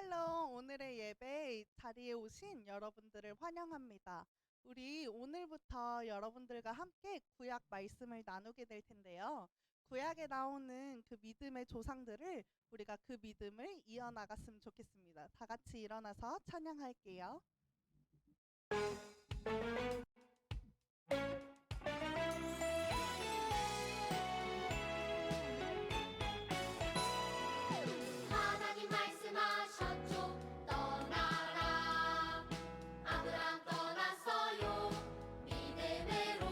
샬롬, 오늘의 예배 자리에 오신 여러분들을 환영합니다. 우리 오늘부터 여러분들과 함께 구약 말씀을 나누게 될 텐데요. 구약에 나오는 그 믿음의 조상들을 우리가 그 믿음을 이어나갔으면 좋겠습니다. 다 같이 일어나서 찬양할게요. 하나님 말씀하셨죠. 떠나라. 아브람 떠났어요. 믿음으로.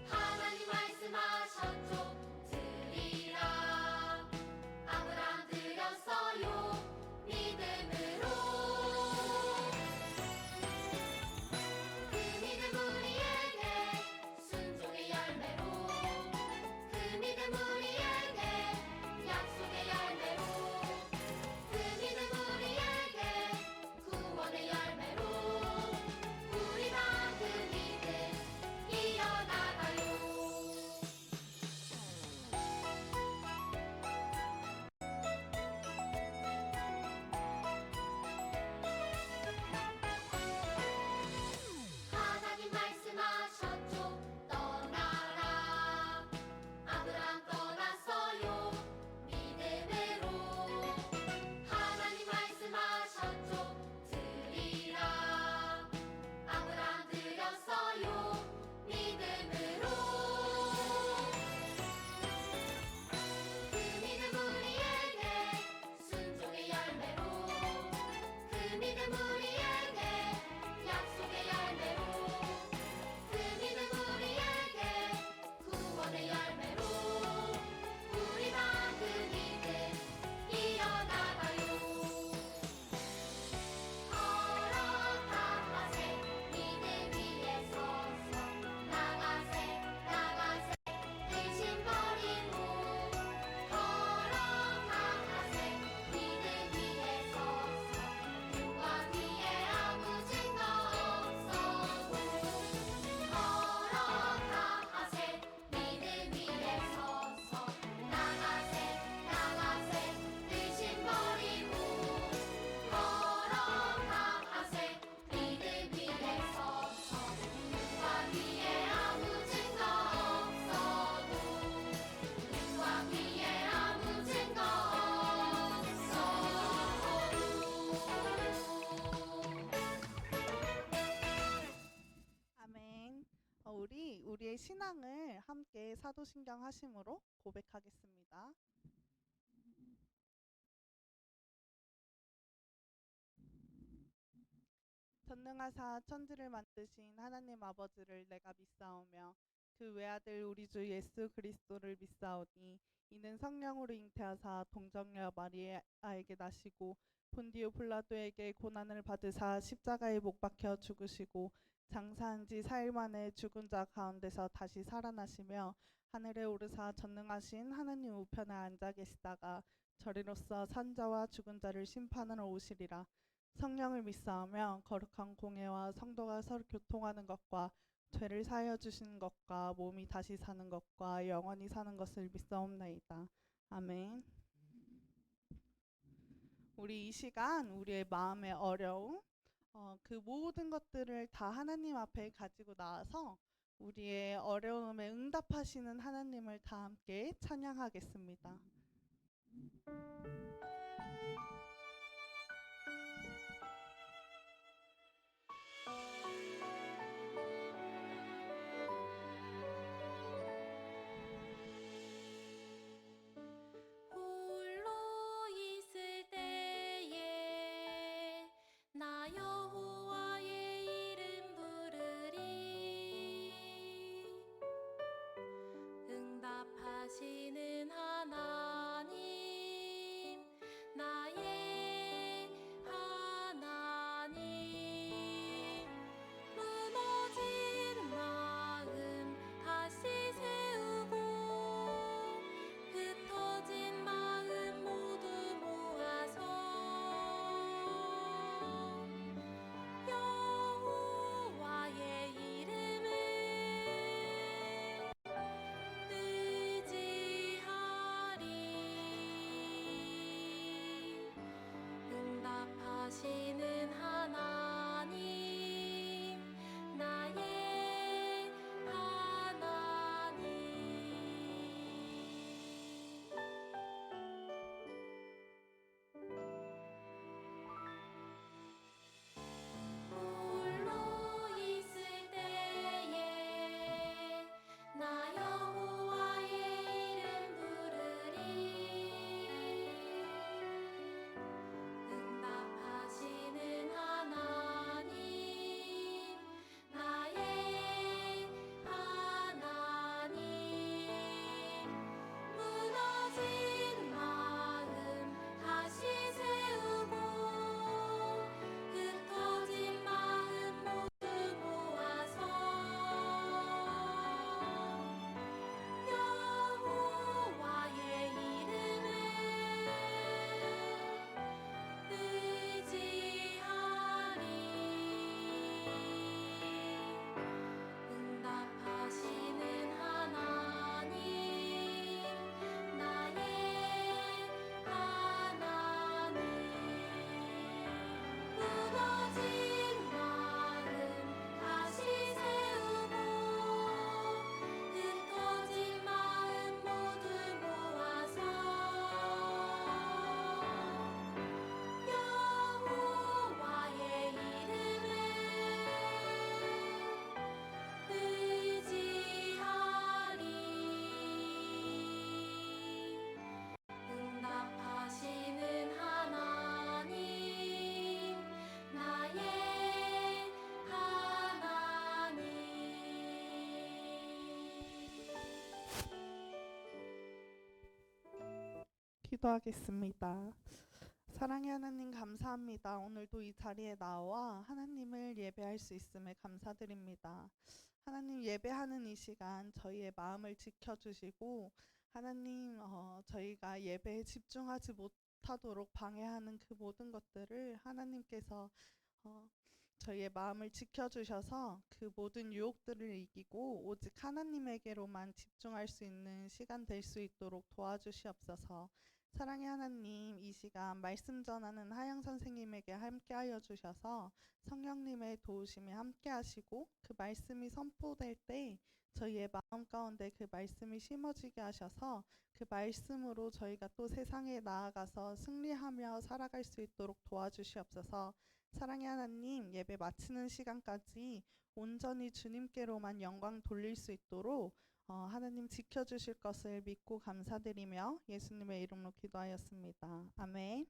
하나님 말씀하셨죠. 드리라. 아브람 드렸어요. 믿음으로. 그 믿음 우리에게 순종의 열매로. 그 믿음 우리에게 약속의 열매로. 그 믿음 우리에게 구원의 열매로. 우리 다 그 믿음 이어나가요. 하나님 말씀하셨죠. 떠나라. 아브람 떠났어요. 믿음으로. 하나님 말씀하셨죠. 드리라. 아브람 드렸어요. 믿음으로. 그 믿음 우리에게 순종의 열매로. 그 믿음 우리에게 약속의 열매로. 그 믿음 우리에게 구원의 열매로. 우리 다 그 믿음 이어나가요. 걸어가세. 믿음 위에 서서 나가세. 나가세. 의심 버리고. 걸어가세. 믿음 위에 서서 육과 뒤에 아무 증거 없어도. 걸어가세. 믿음 위에 서서 나가세. 나가세. 의심 버리고. 걸어가세. 믿음 위에 서서 육과 뒤에 아무 증거 없어도. 육과 뒤에 아무 증거 없어도. 아멘. 우리의 신앙을 함께 사도신경 하심으로 고백하겠습니다. 전능하사 천지를 만드신 하나님 아버지를 내가 믿사오며 그 외아들 우리 주 예수 그리스도를 믿사오니 이는 성령으로 잉태하사 동정녀 마리아에게 나시고 본디오 빌라도에게 고난을 받으사 십자가에 못 박혀 죽으시고 장사한 지 4일 만에 죽은 자 가운데서 다시 살아나시며 하늘에 오르사 전능하신 하나님 우편에 앉아 계시다가 저리로서 산 자와 죽은 자를 심판하러 오시리라. 성령을 믿사오며 거룩한 공예와 성도가 서로 교통하는 것과 죄를 사하여 주시는 것과 몸이 다시 사는 것과 영원히 사는 것을 믿사옵나이다. 아멘. 우리 이 시간 우리의 마음의 어려움, 그 모든 것들을 다 하나님 앞에 가지고 나와서 우리의 어려움에 응답하시는 하나님을 다 함께 찬양하겠습니다. 홀로 있을 때에 나 여호와의 이름 부르리. 응답하시는 하나님 기도하겠습니다. 사랑의 하나님 감사합니다. 오늘도 이 자리에 나와 하나님을 예배할 수 있음에 감사드립니다. 하나님 예배하는 이 시간 저희의 마음을 지켜주시고 하나님 저희가 예배에 집중하지 못하도록 방해하는 그 모든 것들을 하나님께서 어, 저희의 마음을 지켜주셔서 그 모든 유혹들을 이기고 오직 하나님에게로만 집중할 수 있는 시간 될 수 있도록 도와주시옵소서. 사랑의 하나님, 이 시간 말씀 전하는 하영 선생님에게 함께하여 주셔서 성령님의 도우심이 함께하시고 그 말씀이 선포될 때 저희의 마음 가운데 그 말씀이 심어지게 하셔서 그 말씀으로 저희가 또 세상에 나아가서 승리하며 살아갈 수 있도록 도와주시옵소서. 사랑의 하나님, 예배 마치는 시간까지 온전히 주님께로만 영광 돌릴 수 있도록 하나님 지켜주실 것을 믿고 감사드리며 예수님의 이름으로 기도하였습니다. 아멘.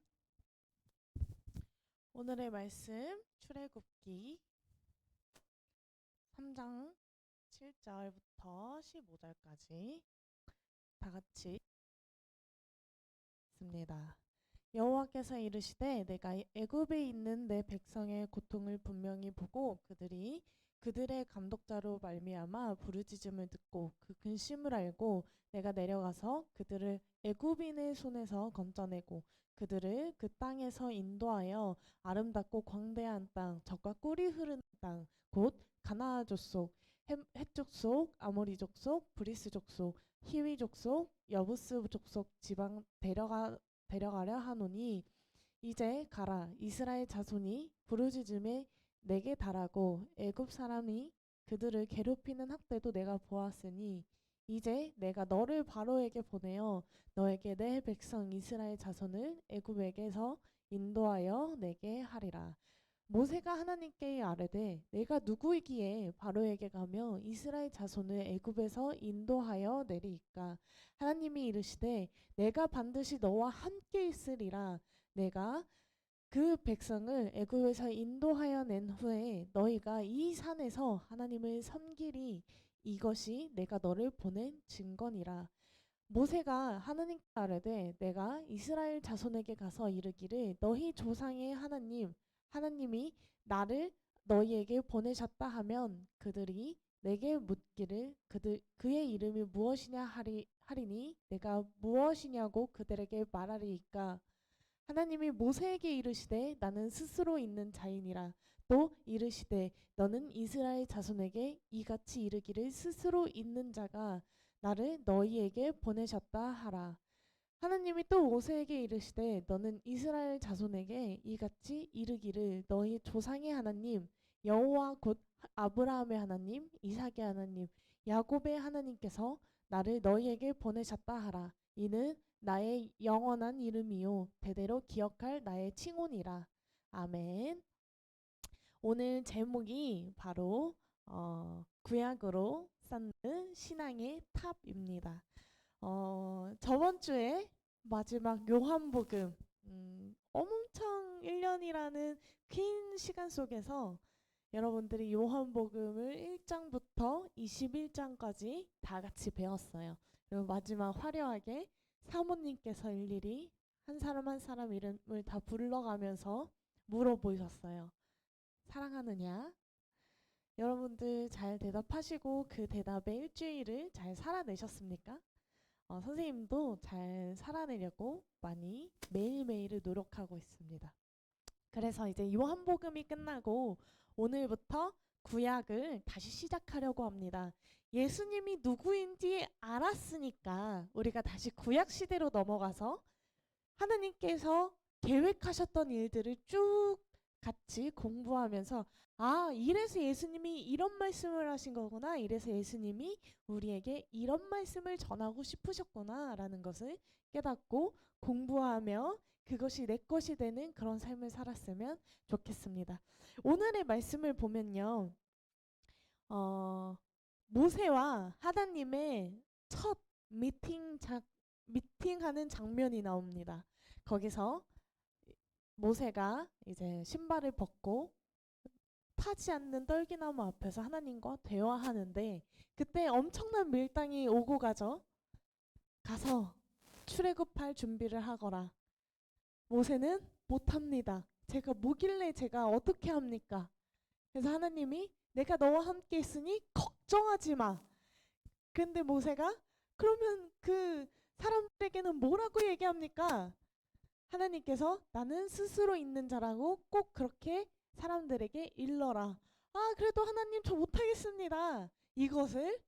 오늘의 말씀 출애굽기 3장 7절부터 15절까지 다 같이 읽습니다. 여호와께서 이르시되 내가 애굽에 있는 내 백성의 고통을 분명히 보고 그들의 감독자로 말미암아 부르짖음을 듣고 그 근심을 알고 내가 내려가서 그들을 애굽인의 손에서 건져내고 그들을 그 땅에서 인도하여 아름답고 광대한 땅 젖과 꿀이 흐르는 땅 곧 가나안 족속 헷 족속 아모리 족속 브리스 족속 히위 족속 여부스 족속 지방 데려가려 하노니 이제 가라. 이스라엘 자손이 부르짖음에 내게 달하고 애굽 사람이 그들을 괴롭히는 학대도 내가 보았으니 이제 내가 너를 바로에게 보내어 너에게 내 백성 이스라엘 자손을 애굽에게서 인도하여 내게 하리라. 모세가 하나님께 아뢰되 내가 누구이기에 바로에게 가며 이스라엘 자손을 애굽에서 인도하여 내리이까. 하나님이 이르시되 내가 반드시 너와 함께 있으리라. 내가 그 백성을 애굽에서 인도하여 낸 후에 너희가 이 산에서 하나님을 섬기리. 이것이 내가 너를 보낸 증거니라. 모세가 하나님께 아뢰되 내가 이스라엘 자손에게 가서 이르기를 너희 조상의 하나님이 나를 너희에게 보내셨다 하면 그들이 내게 묻기를 그의 이름이 무엇이냐 하리니 내가 무엇이냐고 그들에게 말하리이까. 하나님이 모세에게 이르시되 나는 스스로 있는 자이니라. 또 이르시되 너는 이스라엘 자손에게 이같이 이르기를 스스로 있는 자가 나를 너희에게 보내셨다 하라. 하나님이 또 모세에게 이르시되 너는 이스라엘 자손에게 이같이 이르기를 너희 조상의 하나님 여호와 곧 아브라함의 하나님 이삭의 하나님 야곱의 하나님께서 나를 너희에게 보내셨다 하라. 이는 나의 영원한 이름이요 대대로 기억할 나의 칭호니라. 아멘. 오늘 제목이 바로 구약으로 쌓는 신앙의 탑입니다. 저번 주에 마지막 요한복음 엄청 1년이라는 긴 시간 속에서 여러분들이 요한복음을 1장부터 21장까지 다 같이 배웠어요. 그리고 마지막 화려하게 사모님께서 일일이 한 사람 한 사람 이름을 다 불러가면서 물어보셨어요. 사랑하느냐? 여러분들 잘 대답하시고 그 대답에 일주일을 잘 살아내셨습니까? 선생님도 잘 살아내려고 많이 매일매일을 노력하고 있습니다. 그래서 이제 요한복음이 끝나고 오늘부터 구약을 다시 시작하려고 합니다. 예수님이 누구인지 알았으니까 우리가 다시 구약 시대로 넘어가서 하나님께서 계획하셨던 일들을 쭉 같이 공부하면서 이래서 예수님이 이런 말씀을 하신 거구나. 이래서 예수님이 우리에게 이런 말씀을 전하고 싶으셨구나 라는 것을 깨닫고 공부하며 그것이 내 것이 되는 그런 삶을 살았으면 좋겠습니다. 오늘의 말씀을 보면요. 모세와 하나님의 첫 미팅하는 장면이 나옵니다. 거기서 모세가 이제 신발을 벗고 타지 않는 떨기나무 앞에서 하나님과 대화하는데 그때 엄청난 밀당이 오고 가서 출애굽할 준비를 하거라. 모세는 못합니다. 제가 뭐길래 제가 어떻게 합니까? 그래서 하나님이 내가 너와 함께 있으니 걱정하지 마. 근데 모세가 그러면 그 사람들에게는 뭐라고 얘기합니까? 하나님께서 나는 스스로 있는 자라고 꼭 그렇게 사람들에게 일러라. 아, 그래도 하나님 저 못하겠습니다. 이것을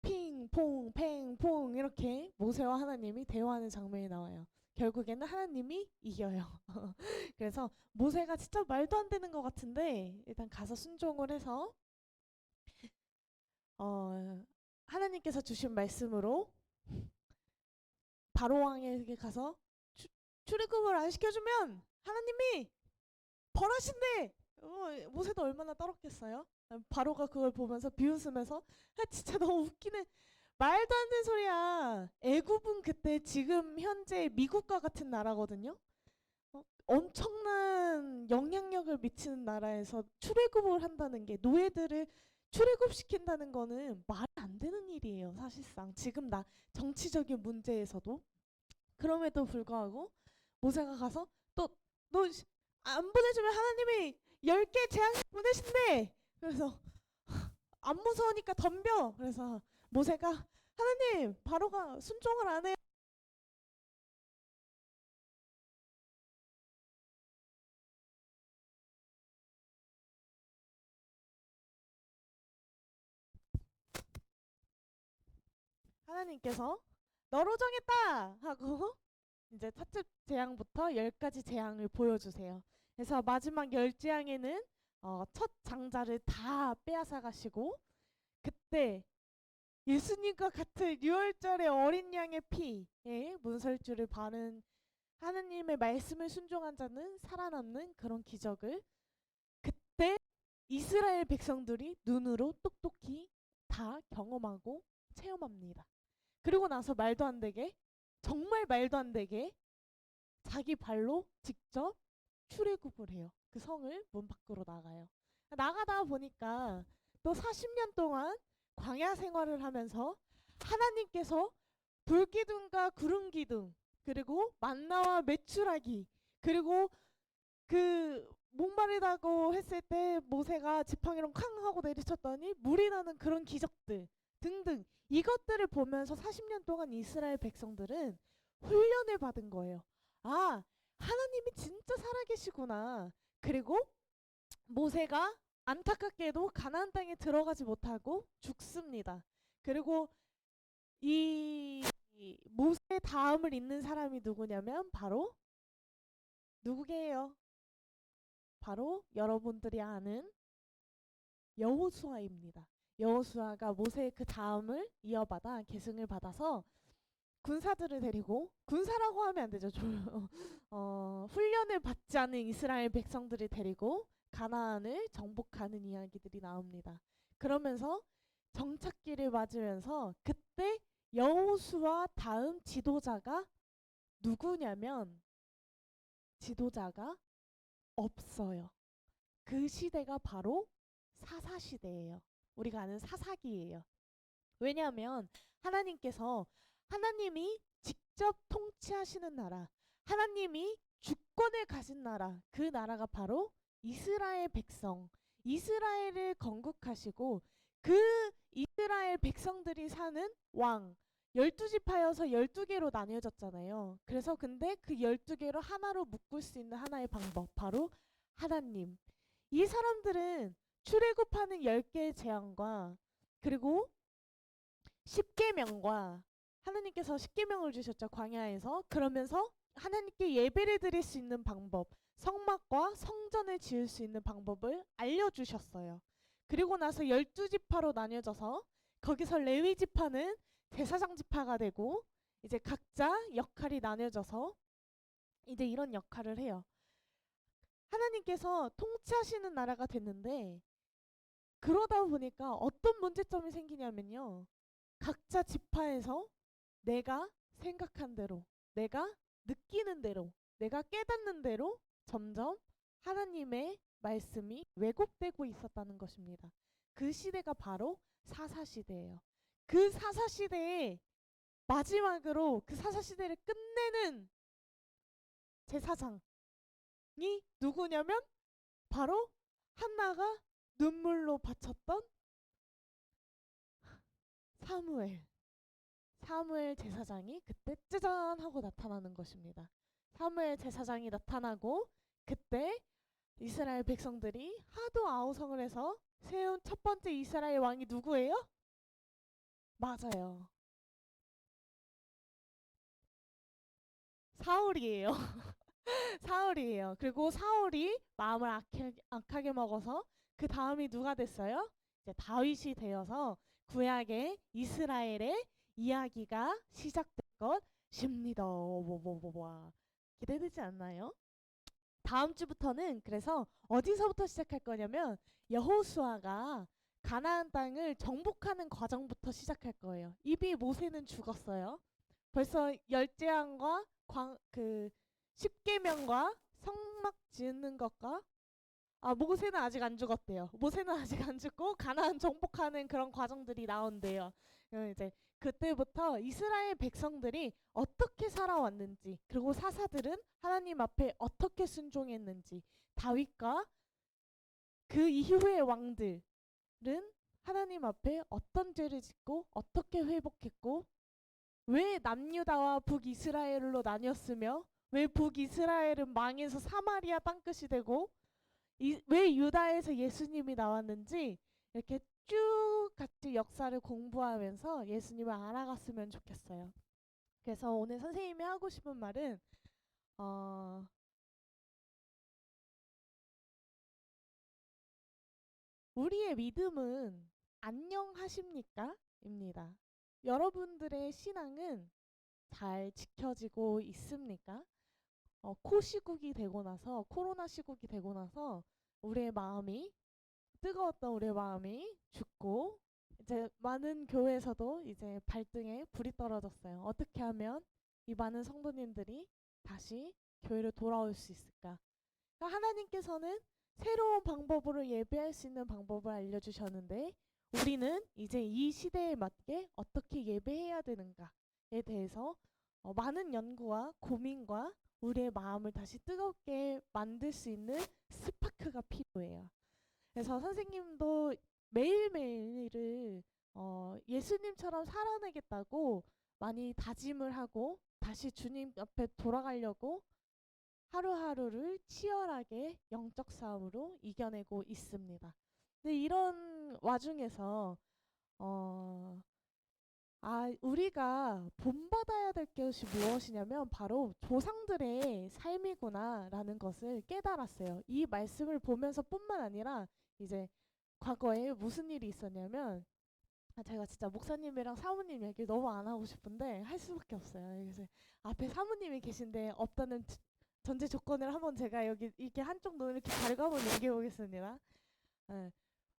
핑퐁 팽퐁 이렇게 모세와 하나님이 대화하는 장면이 나와요. 결국에는 하나님이 이겨요. 그래서 모세가 진짜 말도 안 되는 것 같은데 일단 가서 순종을 해서 하나님께서 주신 말씀으로 바로 왕에게 가서 출애굽을 안 시켜주면 하나님이 벌하신대. 모세도 얼마나 떨었겠어요. 바로가 그걸 보면서 비웃으면서 진짜 너무 웃기네. 말도 안 되는 소리야. 애굽은 그때 지금 현재 미국과 같은 나라거든요. 엄청난 영향력을 미치는 나라에서 출애굽을 한다는 게 노예들을 출애굽시킨다는 거는 말이 안 되는 일이에요. 사실상 지금 나 정치적인 문제에서도. 그럼에도 불구하고 모세가 가서 또 너 안 보내주면 하나님이 10개 재앙 보내신대. 그래서 안 무서우니까 덤벼. 그래서 모세가 하나님 바로가 순종을 안 해요. 하나님께서 너로 정했다 하고 이제 첫째 재앙부터 10가지 재앙을 보여주세요. 그래서 마지막 10재앙에는 첫 장자를 다 빼앗아 가시고 그때 예수님과 같은 6월절의 어린 양의 피에 문설주를 바른 하나님의 말씀을 순종한 자는 살아남는 그런 기적을 그때 이스라엘 백성들이 눈으로 똑똑히 다 경험하고 체험합니다. 그리고 나서 말도 안 되게 정말 말도 안 되게 자기 발로 직접 출애굽을 해요. 그 성을 문 밖으로 나가요. 나가다 보니까 또 40년 동안 광야 생활을 하면서 하나님께서 불기둥과 구름기둥 그리고 만나와 메추라기 그리고 그 목마르다고 했을 때 모세가 지팡이로 캉 하고 내리쳤더니 물이 나는 그런 기적들 등등 이것들을 보면서 40년 동안 이스라엘 백성들은 훈련을 받은 거예요. 아, 하나님이 진짜 살아계시구나. 그리고 모세가 안타깝게도 가나안 땅에 들어가지 못하고 죽습니다. 그리고 이 모세 다음을 잇는 사람이 누구냐면 바로 누구게요? 바로 여러분들이 아는 여호수아입니다. 여호수아가 모세의 그 다음을 이어받아 계승을 받아서 군사들을 데리고 군사라고 하면 안 되죠. 훈련을 받지 않은 이스라엘 백성들을 데리고 가나안을 정복하는 이야기들이 나옵니다. 그러면서 정착기를 맞으면서 그때 여호수아 다음 지도자가 누구냐면 지도자가 없어요. 그 시대가 바로 사사시대예요. 우리가 아는 사사기예요. 왜냐하면 하나님이 직접 통치하시는 나라, 하나님이 주권을 가진 나라, 그 나라가 바로 이스라엘 백성, 이스라엘을 건국하시고 그 이스라엘 백성들이 사는 왕, 12지파여서 12개로 나뉘어졌잖아요. 그래서 근데 그 12개로 하나로 묶을 수 있는 하나의 방법, 바로 하나님. 이 사람들은 출애굽하는 10개의 재앙과 그리고 10계명과 하나님께서 10계명을 주셨죠. 광야에서. 그러면서 하나님께 예배를 드릴 수 있는 방법, 성막과 성전을 지을 수 있는 방법을 알려주셨어요. 그리고 나서 12지파로 나뉘어져서 거기서 레위지파는 제사장 지파가 되고 이제 각자 역할이 나뉘어져서 이제 이런 역할을 해요. 하나님께서 통치하시는 나라가 됐는데 그러다 보니까 어떤 문제점이 생기냐면요. 각자 지파에서 내가 생각한 대로, 내가 느끼는 대로, 내가 깨닫는 대로 점점 하나님의 말씀이 왜곡되고 있었다는 것입니다. 그 시대가 바로 사사시대예요. 그 사사시대에 마지막으로 그 사사시대를 끝내는 제사장이 누구냐면 바로 한나가 눈물로 바쳤던 사무엘 제사장이 그때 짜잔 하고 나타나는 것입니다. 사무엘 제사장이 나타나고 그때 이스라엘 백성들이 하도 아우성을 해서 세운 첫 번째 이스라엘 왕이 누구예요? 맞아요. 사울이에요. 사울이에요. 그리고 사울이 마음을 악하게 먹어서 그 다음이 누가 됐어요? 이제 다윗이 되어서 구약의 이스라엘의 이야기가 시작된 것입니다. 와, 기대되지 않나요? 다음 주부터는 그래서 어디서부터 시작할 거냐면 여호수아가 가나안 땅을 정복하는 과정부터 시작할 거예요. 이미 모세는 죽었어요. 벌써 열재앙과 그 십계명과 성막 지는 것과 모세는 아직 안 죽었대요. 모세는 아직 안 죽고 가나안 정복하는 그런 과정들이 나온대요. 이제 그때부터 이스라엘 백성들이 어떻게 살아왔는지, 그리고 사사들은 하나님 앞에 어떻게 순종했는지, 다윗과 그 이후의 왕들은 하나님 앞에 어떤 죄를 짓고 어떻게 회복했고, 왜 남유다와 북이스라엘로 나뉘었으며 왜 북이스라엘은 망해서 사마리아 땅끝이 되고 왜 유다에서 예수님이 나왔는지 이렇게 쭉 같이 역사를 공부하면서 예수님을 알아갔으면 좋겠어요. 그래서 오늘 선생님이 하고 싶은 말은 우리의 믿음은 안녕하십니까? 입니다. 여러분들의 신앙은 잘 지켜지고 있습니까? 코시국이 되고 나서, 코로나 시국이 되고 나서 우리의 마음이, 뜨거웠던 우리의 마음이 죽고 이제 많은 교회에서도 이제 발등에 불이 떨어졌어요. 어떻게 하면 이 많은 성도님들이 다시 교회로 돌아올 수 있을까? 그러니까 하나님께서는 새로운 방법으로 예배할 수 있는 방법을 알려주셨는데 우리는 이제 이 시대에 맞게 어떻게 예배해야 되는가에 대해서 많은 연구와 고민과 우리의 마음을 다시 뜨겁게 만들 수 있는 스파크가 필요해요. 그래서 선생님도 매일매일을 예수님처럼 살아내겠다고 많이 다짐을 하고 다시 주님 앞에 돌아가려고 하루하루를 치열하게 영적 싸움으로 이겨내고 있습니다. 근데 이런 와중에서 우리가 본받아야 될 것이 무엇이냐면 바로 조상들의 삶이구나라는 것을 깨달았어요. 이 말씀을 보면서 뿐만 아니라 이제 과거에 무슨 일이 있었냐면 제가 진짜 목사님이랑 사모님 얘기 너무 안 하고 싶은데 할 수밖에 없어요. 그래서 앞에 사모님이 계신데 없다는 전제 조건을 한번 제가 여기 이렇게 한쪽 눈을 이렇게 가리고 한번 얘기해 보겠습니다. 네.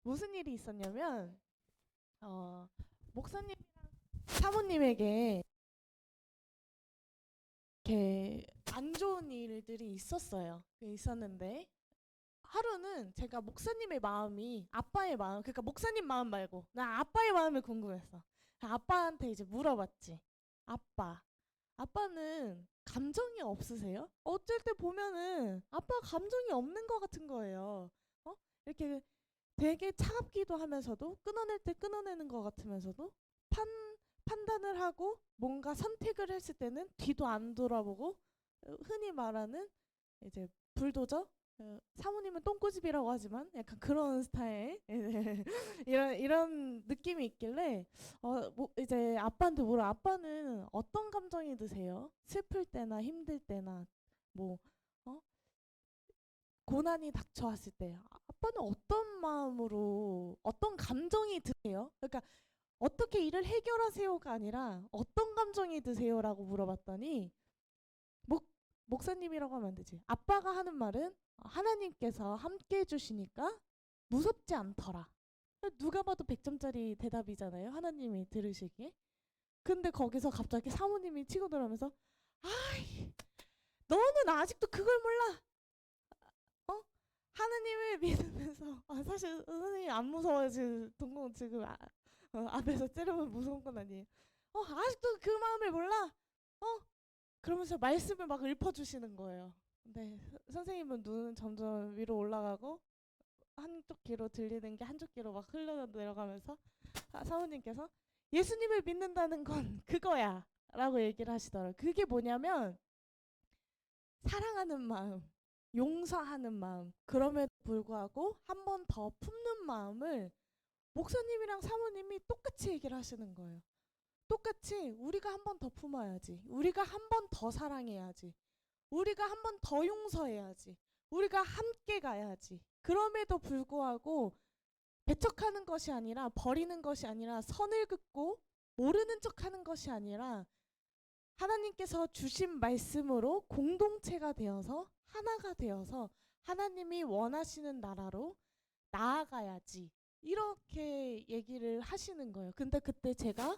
무슨 일이 있었냐면 목사님 사모님에게 이렇게 안 좋은 일들이 있었는데 하루는 제가 목사님의 마음이 아빠의 마음, 그러니까 목사님 마음 말고 나 아빠의 마음이 궁금했어. 아빠한테 이제 물어봤지. 아빠는 감정이 없으세요? 어쩔 때 보면은 아빠 감정이 없는 것 같은 거예요. 이렇게 되게 차갑기도 하면서도 끊어낼 때 끊어내는 것 같으면서도 판단을 하고 뭔가 선택을 했을 때는 뒤도 안 돌아보고 흔히 말하는 이제 불도저, 사모님은 똥꼬집이라고 하지만 약간 그런 스타일 이런 느낌이 있길래 이제 아빠한테 물어. 아빠는 어떤 감정이 드세요? 슬플 때나 힘들 때나 뭐 고난이 닥쳐왔을 때 아빠는 어떤 마음으로 어떤 감정이 드세요? 그러니까 어떻게 일을 해결하세요가 아니라 어떤 감정이 드세요라고 물어봤더니 목사님이라고 하면 안 되지. 아빠가 하는 말은 하나님께서 함께 해주시니까 무섭지 않더라. 누가 봐도 100점짜리 대답이잖아요. 하나님이 들으시기에. 근데 거기서 갑자기 사모님이 치고 들어오면서 아이 너는 아직도 그걸 몰라. 하나님을 믿으면서 사실 선생님이 안 무서워요. 지금 동공 지금 앞에서 째려보면 무서운 건 아니에요. 아직도 그 마음을 몰라? 그러면서 말씀을 막 읊어주시는 거예요. 근데 선생님은 눈은 점점 위로 올라가고 한쪽 귀로 들리는 게 한쪽 귀로 막 흘러내려가면서 사모님께서 예수님을 믿는다는 건 그거야 라고 얘기를 하시더라고요. 그게 뭐냐면 사랑하는 마음, 용서하는 마음, 그럼에도 불구하고 한 번 더 품는 마음을 목사님이랑 사모님이 똑같이 얘기를 하시는 거예요. 똑같이 우리가 한 번 더 품어야지. 우리가 한 번 더 사랑해야지. 우리가 한 번 더 용서해야지. 우리가 함께 가야지. 그럼에도 불구하고 배척하는 것이 아니라 버리는 것이 아니라 선을 긋고 모르는 척하는 것이 아니라 하나님께서 주신 말씀으로 공동체가 되어서 하나가 되어서 하나님이 원하시는 나라로 나아가야지. 이렇게 얘기를 하시는 거예요. 근데 그때 제가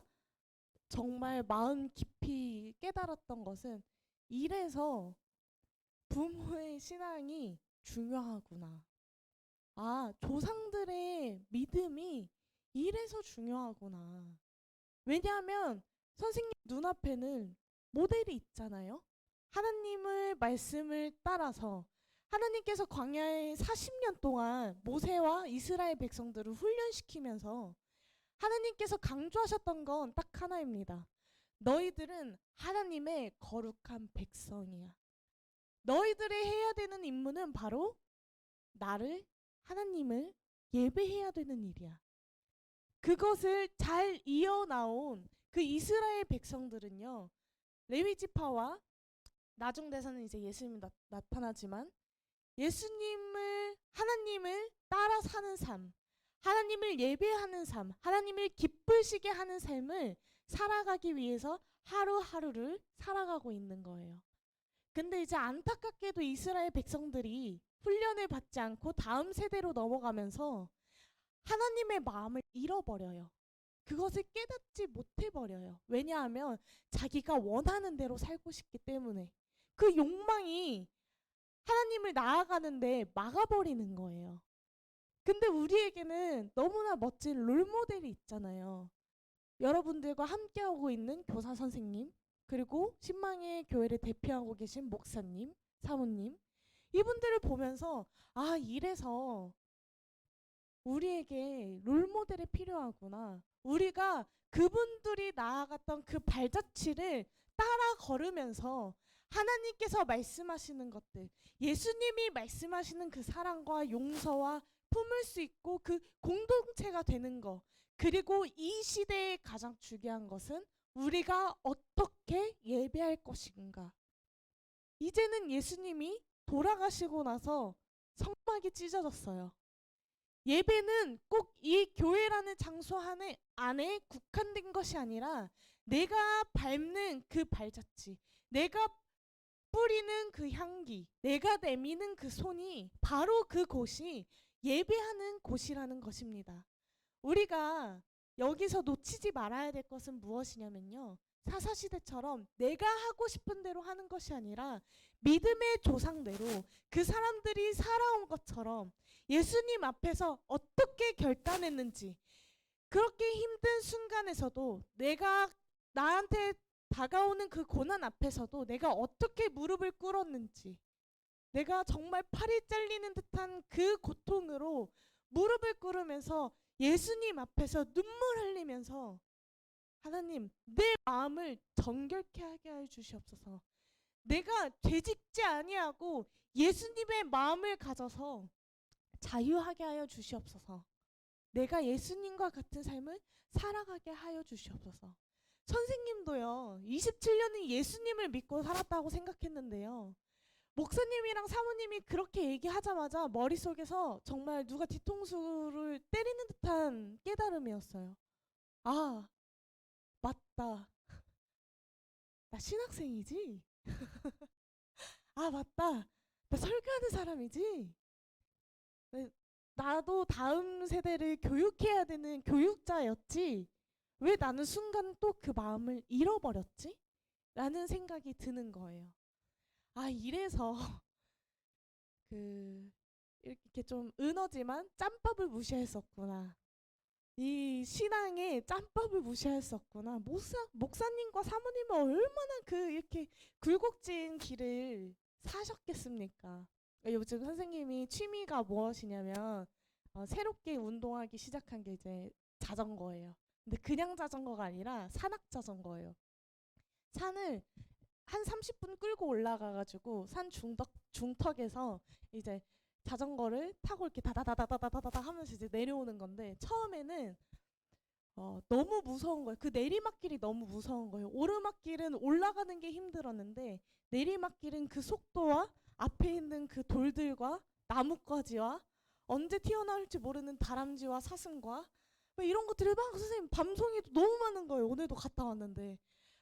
정말 마음 깊이 깨달았던 것은 이래서 부모의 신앙이 중요하구나. 조상들의 믿음이 이래서 중요하구나. 왜냐하면 선생님 눈앞에는 모델이 있잖아요. 하나님의 말씀을 따라서 하나님께서 광야에 40년 동안 모세와 이스라엘 백성들을 훈련시키면서 하나님께서 강조하셨던 건 딱 하나입니다. 너희들은 하나님의 거룩한 백성이야. 너희들이 해야 되는 임무는 바로 나를, 하나님을 예배해야 되는 일이야. 그것을 잘 이어나온 그 이스라엘 백성들은요, 레위지파와 나중 대사는 이제 예수님이 나타나지만 예수님을, 하나님을 따라 사는 삶, 하나님을 예배하는 삶, 하나님을 기쁘시게 하는 삶을 살아가기 위해서 하루하루를 살아가고 있는 거예요. 근데 이제 안타깝게도 이스라엘 백성들이 훈련을 받지 않고 다음 세대로 넘어가면서 하나님의 마음을 잃어버려요. 그것을 깨닫지 못해버려요. 왜냐하면 자기가 원하는 대로 살고 싶기 때문에 그 욕망이 하나님을 나아가는데 막아버리는 거예요. 근데 우리에게는 너무나 멋진 롤모델이 있잖아요. 여러분들과 함께하고 있는 교사 선생님, 그리고 신망의 교회를 대표하고 계신 목사님, 사모님, 이분들을 보면서 이래서 우리에게 롤모델이 필요하구나. 우리가 그분들이 나아갔던 그 발자취를 따라 걸으면서 하나님께서 말씀하시는 것들, 예수님이 말씀하시는 그 사랑과 용서와 품을 수 있고 그 공동체가 되는 것, 그리고 이 시대에 가장 중요한 것은 우리가 어떻게 예배할 것인가. 이제는 예수님이 돌아가시고 나서 성막이 찢어졌어요. 예배는 꼭 이 교회라는 장소 안에 국한된 것이 아니라 내가 밟는 그 발자취, 내가 뿌리는 그 향기, 내가 내미는 그 손이 바로 그곳이 예배하는 곳이라는 것입니다. 우리가 여기서 놓치지 말아야 될 것은 무엇이냐면요, 사사시대처럼 내가 하고 싶은 대로 하는 것이 아니라 믿음의 조상대로 그 사람들이 살아온 것처럼 예수님 앞에서 어떻게 결단했는지, 그렇게 힘든 순간에서도 내가 나한테 다가오는 그 고난 앞에서도 내가 어떻게 무릎을 꿇었는지, 내가 정말 팔이 잘리는 듯한 그 고통으로 무릎을 꿇으면서 예수님 앞에서 눈물 흘리면서 하나님, 내 마음을 정결케 하게 하여 주시옵소서. 내가 죄짓지 아니하고 예수님의 마음을 가져서 자유하게 하여 주시옵소서. 내가 예수님과 같은 삶을 살아가게 하여 주시옵소서. 선생님도요, 27년은 예수님을 믿고 살았다고 생각했는데요, 목사님이랑 사모님이 그렇게 얘기하자마자 머릿속에서 정말 누가 뒤통수를 때리는 듯한 깨달음이었어요. 맞다. 나 신학생이지? 맞다. 나 설교하는 사람이지? 나도 다음 세대를 교육해야 되는 교육자였지? 왜 나는 순간 또 그 마음을 잃어버렸지? 라는 생각이 드는 거예요. 이래서 이렇게 좀 은어지만 짬밥을 무시했었구나. 이 신앙의 짬밥을 무시할 수 없구나. 목사님과 사모님은 얼마나 그 이렇게 굴곡진 길을 사셨겠습니까? 요즘 선생님이 취미가 무엇이냐면 새롭게 운동하기 시작한 게 이제 자전거예요. 근데 그냥 자전거가 아니라 산악 자전거예요. 산을 한 30분 끌고 올라가가지고 산 중턱에서 이제 자전거를 타고 이렇게 다다다다다다다 하면서 이제 내려오는 건데 처음에는 너무 무서운 거예요. 그 내리막길이 너무 무서운 거예요. 오르막길은 올라가는 게 힘들었는데 내리막길은 그 속도와 앞에 있는 그 돌들과 나뭇가지와 언제 튀어나올지 모르는 다람쥐와 사슴과 뭐 이런 것들을 막 선생님 밤송이도 너무 많은 거예요. 오늘도 갔다 왔는데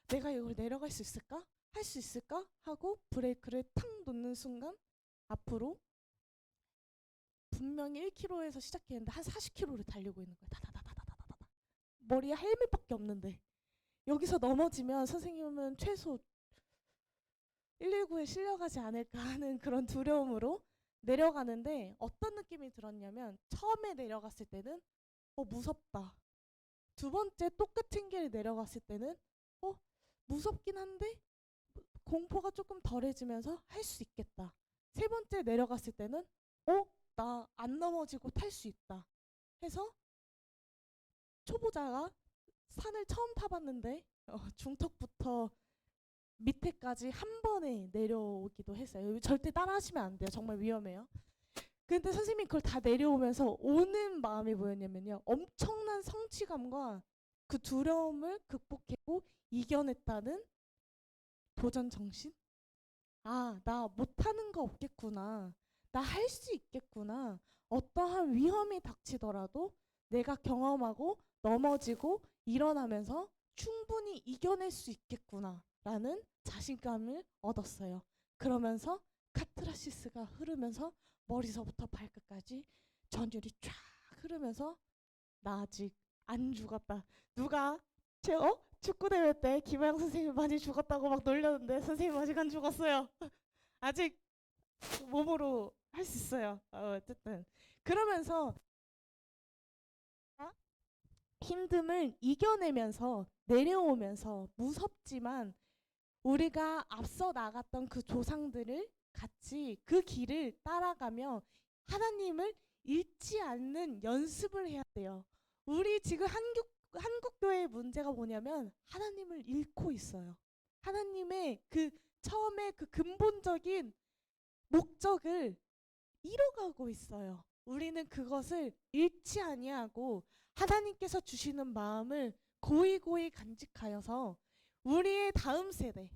내가 이걸 내려갈 수 있을까? 할 수 있을까? 하고 브레이크를 탁 놓는 순간 앞으로 분명히 1km에서 시작했는데 한 40km를 달리고 있는 거예요. 다다다다다다다. 머리에 헬멧밖에 없는데 여기서 넘어지면 선생님은 최소 119에 실려가지 않을까 하는 그런 두려움으로 내려가는데 어떤 느낌이 들었냐면 처음에 내려갔을 때는 무섭다. 두 번째 똑같은 길을 내려갔을 때는 무섭긴 한데 공포가 조금 덜해지면서 할 수 있겠다. 세 번째 내려갔을 때는 나 안 넘어지고 탈 수 있다 해서 초보자가 산을 처음 타봤는데 중턱부터 밑에까지 한 번에 내려오기도 했어요. 절대 따라하시면 안 돼요. 정말 위험해요. 근데 선생님이 그걸 다 내려오면서 오는 마음이 뭐였냐면요. 엄청난 성취감과 그 두려움을 극복하고 이겨냈다는 도전 정신? 나 못하는 거 없겠구나. 나 할 수 있겠구나. 어떠한 위험이 닥치더라도 내가 경험하고 넘어지고 일어나면서 충분히 이겨낼 수 있겠구나 라는 자신감을 얻었어요. 그러면서 카트라시스가 흐르면서 머리서부터 발끝까지 전율이 쫙 흐르면서 나 아직 안 죽었다. 누가 축구대회 때 김하영 선생님 많이 죽었다고 막 놀렸는데 선생님 아직 안 죽었어요. 아직 몸으로 할 수 있어요. 어쨌든 그러면서 힘듦을 이겨내면서 내려오면서 무섭지만 우리가 앞서 나갔던 그 조상들을 같이 그 길을 따라가며 하나님을 잃지 않는 연습을 해야 돼요. 우리 지금 한국교회의 문제가 뭐냐면 하나님을 잃고 있어요. 하나님의 그 처음에 그 근본적인 목적을 잃어가고 있어요. 우리는 그것을 잃지 아니하고 하나님께서 주시는 마음을 고이고이 간직하여서 우리의 다음 세대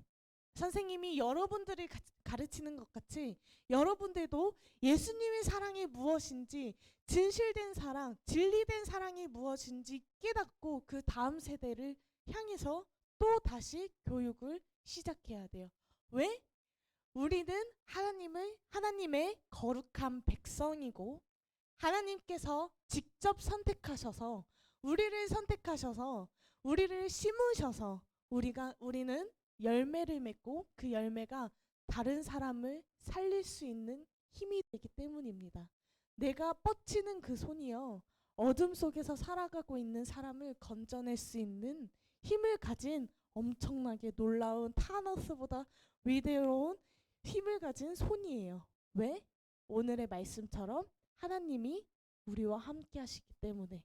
선생님이 여러분들을 가르치는 것 같이 여러분들도 예수님의 사랑이 무엇인지 진실된 사랑, 진리된 사랑이 무엇인지 깨닫고 그 다음 세대를 향해서 또 다시 교육을 시작해야 돼요. 왜? 우리는 하나님의 거룩한 백성이고 하나님께서 직접 선택하셔서 우리를 심으셔서 우리는 열매를 맺고 그 열매가 다른 사람을 살릴 수 있는 힘이 되기 때문입니다. 내가 뻗치는 그 손이요 어둠 속에서 살아가고 있는 사람을 건져낼 수 있는 힘을 가진 엄청나게 놀라운 타노스보다 위대로운 힘을 가진 손이에요. 왜? 오늘의 말씀처럼 하나님이 우리와 함께 하시기 때문에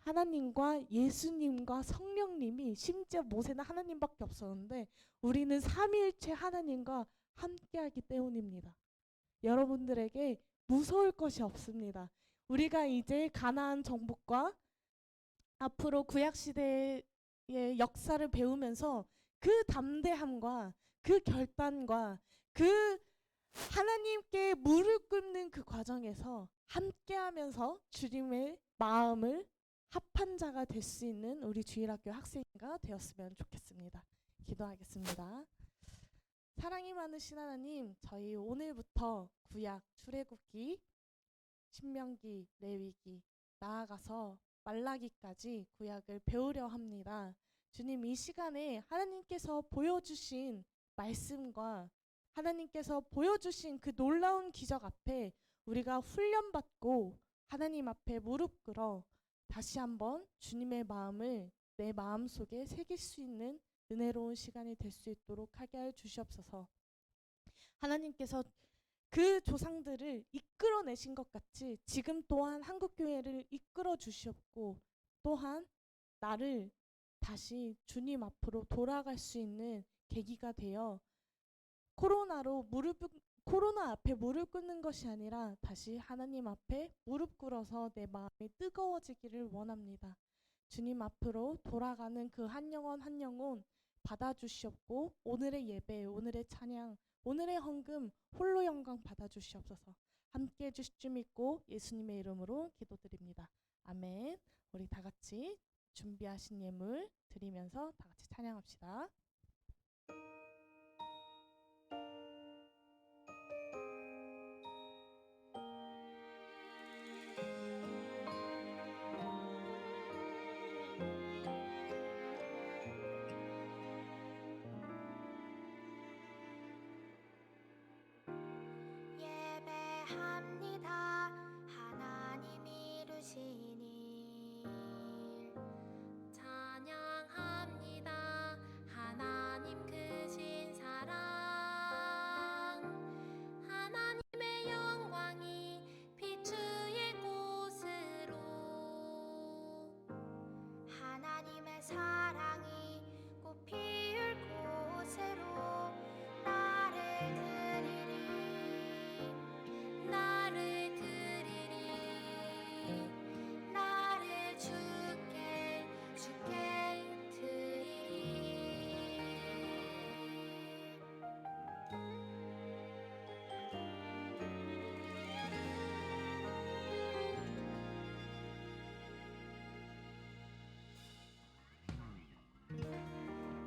하나님과 예수님과 성령님이 심지어 모세는 하나님밖에 없었는데 우리는 삼위일체 하나님과 함께하기 때문입니다. 여러분들에게 무서울 것이 없습니다. 우리가 이제 가나안 정복과 앞으로 구약시대의 역사를 배우면서 그 담대함과 그 결단과 그 하나님께 무릎 꿇는 그 과정에서 함께하면서 주님의 마음을 합한 자가 될 수 있는 우리 주일학교 학생가 되었으면 좋겠습니다. 기도하겠습니다. 사랑이 많으신 하나님, 저희 오늘부터 구약, 출애굽기, 신명기, 레위기 나아가서 말라기까지 구약을 배우려 합니다. 주님, 이 시간에 하나님께서 보여주신 말씀과 하나님께서 보여주신 그 놀라운 기적 앞에 우리가 훈련받고 하나님 앞에 무릎 꿇어 다시 한번 주님의 마음을 내 마음속에 새길 수 있는 은혜로운 시간이 될 수 있도록 하게 해 주시옵소서. 하나님께서 그 조상들을 이끌어내신 것 같이 지금 또한 한국교회를 이끌어 주시옵고, 또한 나를 다시 주님 앞으로 돌아갈 수 있는 계기가 되어 코로나 앞에 무릎 꿇는 것이 아니라 다시 하나님 앞에 무릎 꿇어서 내 마음이 뜨거워지기를 원합니다. 주님 앞으로 돌아가는 그 한 영혼 한 영혼 받아주시옵고, 오늘의 예배, 오늘의 찬양, 오늘의 헌금 홀로 영광 받아주시옵소서. 함께 해주실 줄 믿고 예수님의 이름으로 기도드립니다. 아멘. 우리 다 같이 준비하신 예물 드리면서 다 같이 찬양합시다. 예배합니다. 하나님 이루신 일 찬양합니다. 하나님 크신 사랑, 하나님의 영광이 비추일 곳으로, 하나님의 사랑이 꽃 피울 곳으로 나를 드리리, 나를 주께 드리리.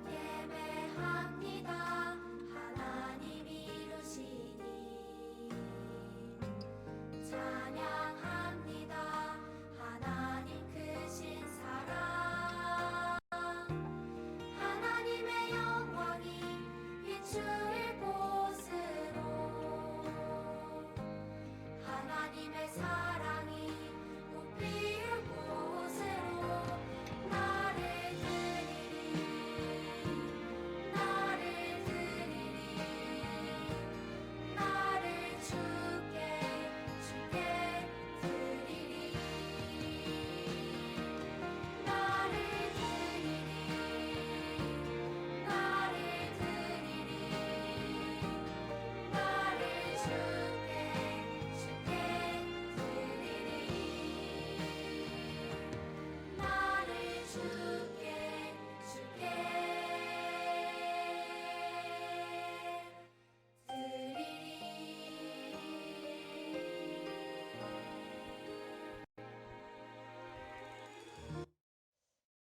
예배합니다. 하나님 이루신 일 찬양합니다. 하나님 크신 사랑, 하나님의 영광이 비추일 곳으로, 하나님의 사랑이 꽃 피울 곳으로 나를 드리리, 나를 주께 드리리.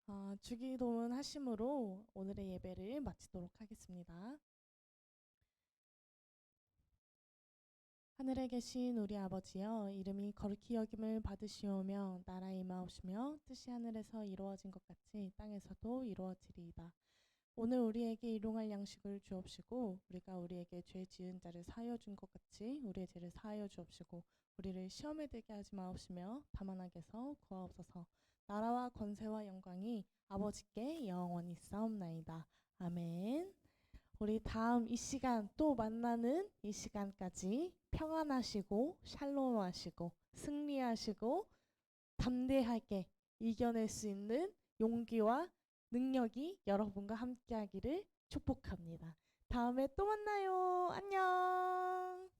나를 주기도문 하심으로 오늘의 예배를 마치도록 하겠습니다. 하늘에 계신 우리 아버지여, 이름이 거룩히 여김을 받으시오며 나라의 임하옵시며 뜻이 하늘에서 이루어진 것 같이 땅에서도 이루어지리이다. 오늘 우리에게 일용할 양식을 주옵시고, 우리가 우리에게 죄 지은 자를 사하여 준 것 같이 우리의 죄를 사하여 주옵시고, 우리를 시험에 들게 하지 마옵시며 다만 악에서 구하옵소서. 나라와 권세와 영광이 아버지께 영원히 있사옵나이다. 아멘. 우리 다음 이 시간 또 만나는 이 시간까지 평안하시고 샬롬하시고 승리하시고 담대하게 이겨낼 수 있는 용기와 능력이 여러분과 함께하기를 축복합니다. 다음에 또 만나요. 안녕.